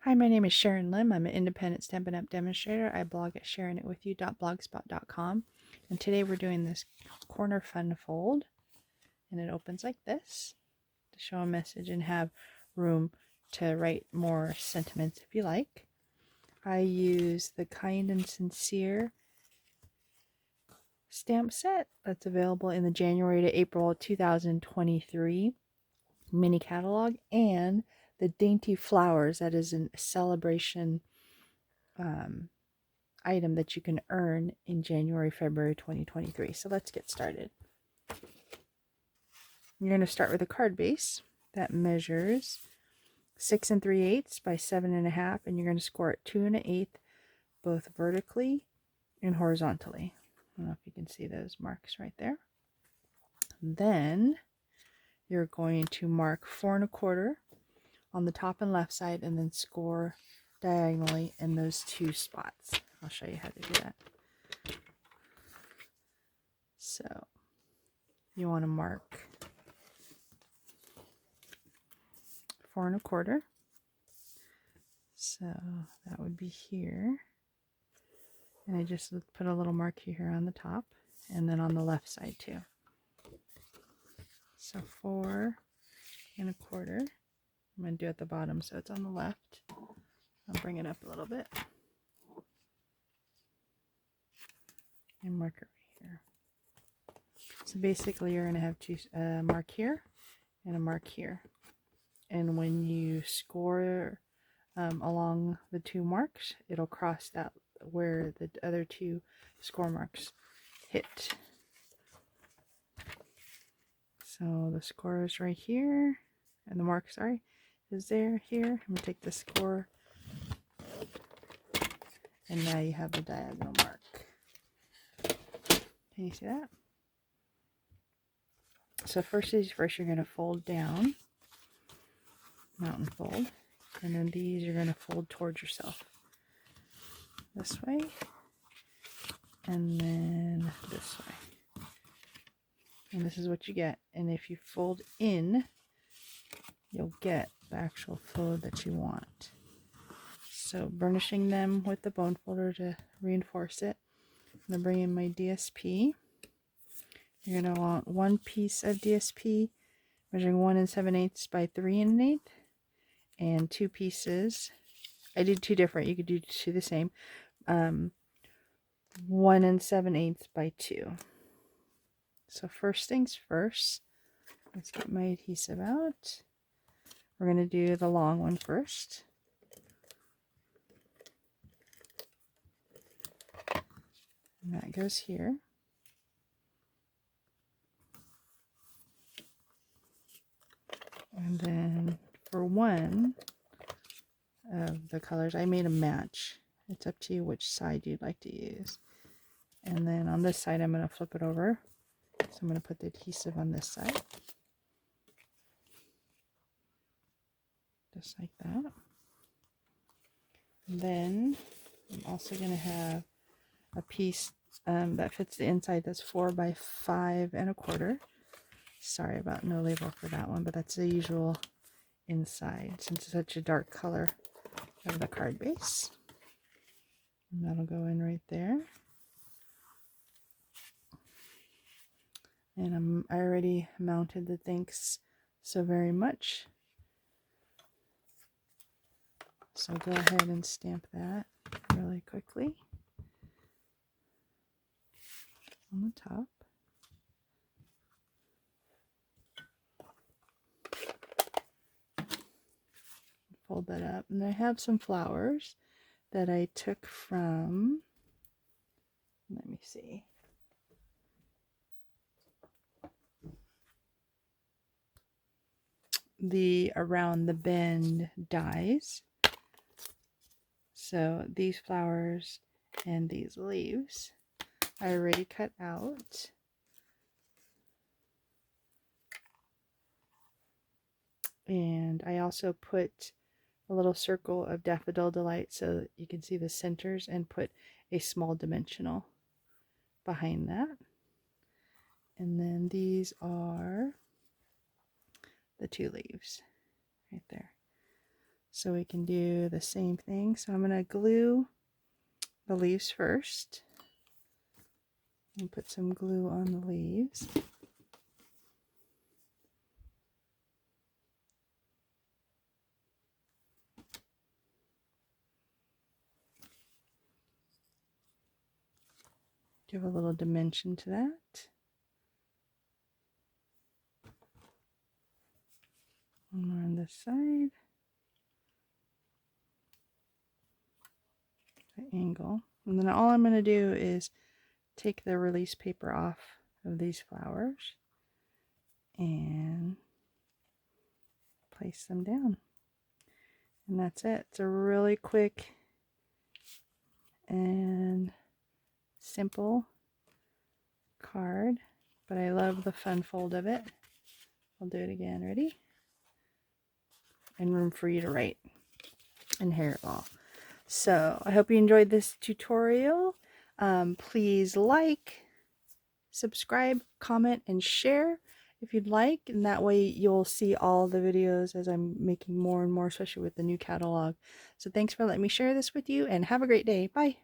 Hi, my name is Sharon Lim. I'm an independent Stampin' Up! Demonstrator. I blog at sharonitwithyou.blogspot.com. And today we're doing this corner fun fold. And it opens like this to show a message and have room to write more sentiments if you like. I use the Kind and Sincere stamp set that's available in the January to April 2023 mini catalog, and the Dainty Flowers, that is a celebration item that you can earn in January, February 2023. So let's get started. You're going to start with a card base that measures 6 3/8 by 7 1/2, and you're going to score it 2 1/8 both vertically and horizontally. I don't know if you can see those marks right there. Then you're going to mark 4 1/4 on the top and left side, and then score diagonally in those two spots. I'll show you how to do that. So you want to mark 4 1/4. So that would be here. And I just put a little mark here on the top, and then on the left side too. So 4 1/4. I'm going to do at the bottom so it's on the left. I'll bring it up a little bit. And mark it right here. So basically you're going to have two mark here and a mark here. And when you score along the two marks, it'll cross that where the other two score marks hit. So the score is right here, and the mark, sorry, is there here. I'm going to take the score, and now you have the diagonal mark. Can you see that? So first things first, you're going to fold down, mountain fold, and then these you're going to fold towards yourself. This way, and then this way. And this is what you get. And if you fold in, you'll get the actual fold that you want. So burnishing them with the bone folder to reinforce it. I'm going to bring in my DSP. You're going to want one piece of DSP measuring 1 7/8 by 3 1/8, and two pieces. I did two different. You could do two the same. 1 7/8 by 2. So first things first, let's get my adhesive out. We're going to do the long one first. And that goes here. And then for one of the colors, I made a match. It's up to you which side you'd like to use. And then on this side, I'm going to flip it over. So I'm going to put the adhesive on this side. Just like that. And then I'm also going to have a piece that fits the inside that's 4 by 5 1/4. Sorry about no label for that one, but that's the usual inside since it's such a dark color of the card base. And that'll go in right there. And I already mounted the thanks so very much. So go ahead and stamp that really quickly on the top. Fold that up. And I have some flowers that I took from, let me see. The Around the Bend dies. So these flowers and these leaves I already cut out. And I also put a little circle of Daffodil Delight so that you can see the centers, and put a small dimensional behind that. And then these are the two leaves right there. So we can do the same thing. So I'm going to glue the leaves first. And put some glue on the leaves. Give a little dimension to that. One more on this side. The angle. And then all I'm going to do is take the release paper off of these flowers and place them down. And that's it. It's a really quick and simple card, but I love the fun fold of it. I'll do it again. Ready? And room for you to write and hair it all. So I hope you enjoyed this tutorial. Please like, subscribe, comment, and share if you'd like, and that way you'll see all the videos as I'm making more and more, especially with the new catalog. So thanks for letting me share this with you, and have a great day. Bye.